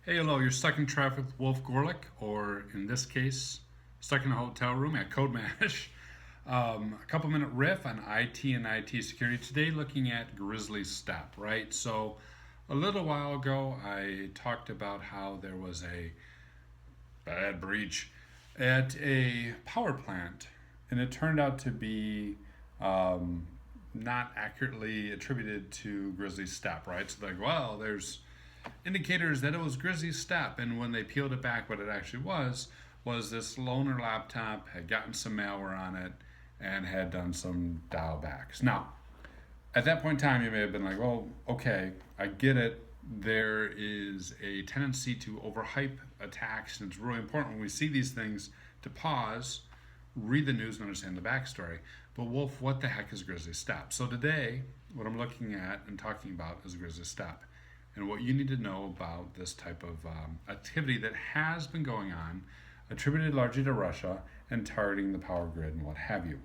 Hey, hello, you're stuck in traffic with Wolf Gorlick, or in this case, stuck in a hotel room at Code Mash. A couple minute riff on IT and IT security today, looking at Grizzly Steppe, right? So, a little while ago, I talked about how there was a bad breach at a power plant, and it turned out to be not accurately attributed to Grizzly Steppe, right? So, like, well, there's indicators that it was Grizzly Steppe, and when they peeled it back, what it actually was this loaner laptop had gotten some malware on it and had done some dial backs. Now, at that point in time, you may have been like, "Oh, okay, I get it. There is a tendency to overhype attacks, and it's really important when we see these things to pause, read the news, and understand the backstory." But Wolf, what the heck is Grizzly Steppe? So today, what I'm looking at and talking about is Grizzly Steppe, and what you need to know about this type of activity that has been going on, attributed largely to Russia and targeting the power grid and what have you.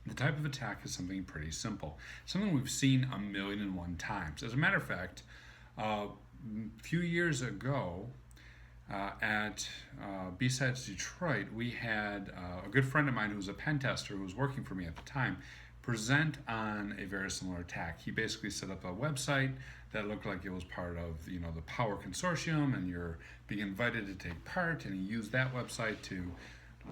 The type of attack is something pretty simple, something we've seen a million and one times. As a matter of fact, a few years ago at B-Sides Detroit, we had a good friend of mine who was a pen tester who was working for me at the time present on a very similar attack. He basically set up a website that looked like it was part of the Power Consortium, and you're being invited to take part. And he used that website to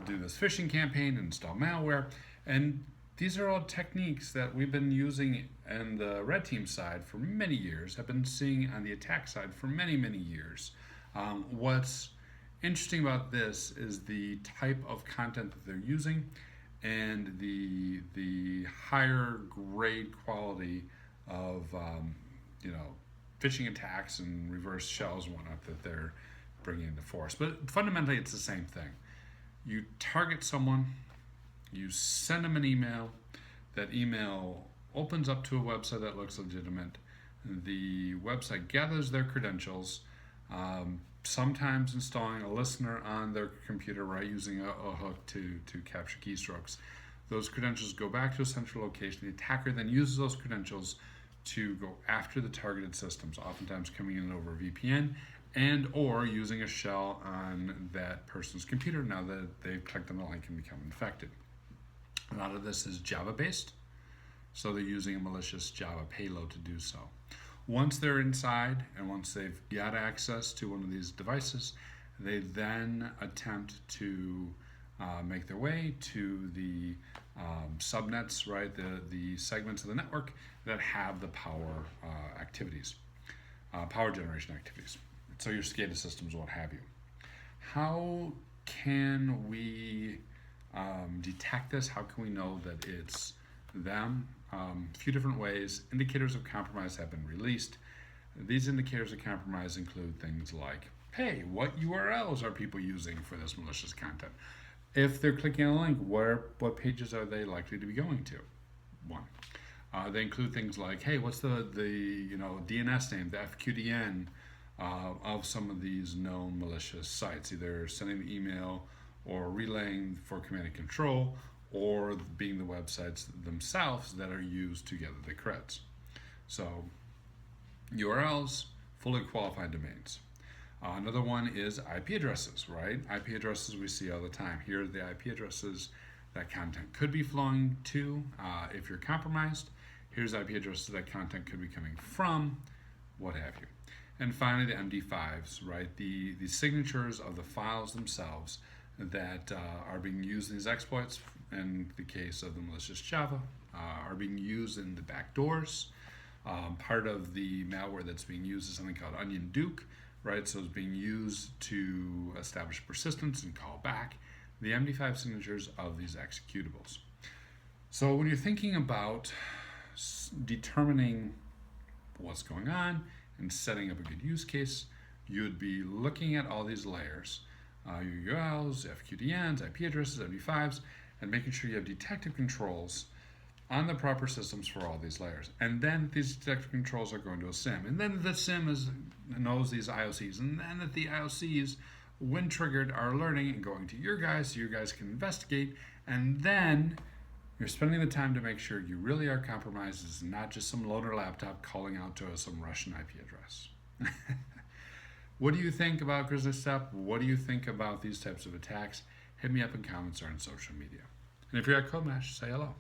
do this phishing campaign and install malware. And these are all techniques that we've been using in the red team side for many years, have been seeing on the attack side for many, many years. What's interesting about this is the type of content that they're using and the higher grade quality of phishing attacks and reverse shells and whatnot that they're bringing into force. But fundamentally, it's the same thing. You target someone, you send them an email. That email opens up to a website that looks legitimate. The website gathers their credentials, sometimes installing a listener on their computer, right, using a hook to capture keystrokes. Those credentials go back to a central location. The attacker then uses those credentials to go after the targeted systems, oftentimes coming in over VPN and or using a shell on that person's computer now that they've clicked on the link and become infected. A lot of this is Java based, so they're using a malicious Java payload to do so. Once they're inside and once they've got access to one of these devices, they then attempt to make their way to the subnets, right, the segments of the network that have the power activities, power generation activities. So your SCADA systems, what have you. How can we detect this? How can we know that it's them? A few different ways. Indicators of compromise have been released. These indicators of compromise include things like, hey, what URLs are people using for this malicious content? If they're clicking on a link, what pages are they likely to be going to? One. They include things like, hey, what's the DNS name, the FQDN of some of these known malicious sites, either sending the email or relaying for command and control, or being the websites themselves that are used to gather the creds. So URLs, fully qualified domains. Another one is IP addresses, right? IP addresses we see all the time. Here are the IP addresses that content could be flowing to if you're compromised. Here's IP addresses that content could be coming from, what have you. And finally, the MD5s, right? The signatures of the files themselves that are being used in these exploits, in the case of the malicious Java, are being used in the backdoors. Part of the malware that's being used is something called Onion Duke, right? So it's being used to establish persistence and call back the MD5 signatures of these executables. So when you're thinking about determining what's going on and setting up a good use case, you would be looking at all these layers, your URLs, FQDNs, IP addresses, MD5s, and making sure you have detective controls on the proper systems for all these layers. And then these detective controls are going to a SIM. And then the SIM knows these IOCs. And then that the IOCs, when triggered, are alerting and going to your guys so your guys can investigate. And then you're spending the time to make sure you really are compromised. It's not just some loaner laptop calling out to some Russian IP address. What do you think about Grizzly Steppe? What do you think about these types of attacks? Hit me up in comments or on social media. And if you're at CodeMash, say hello.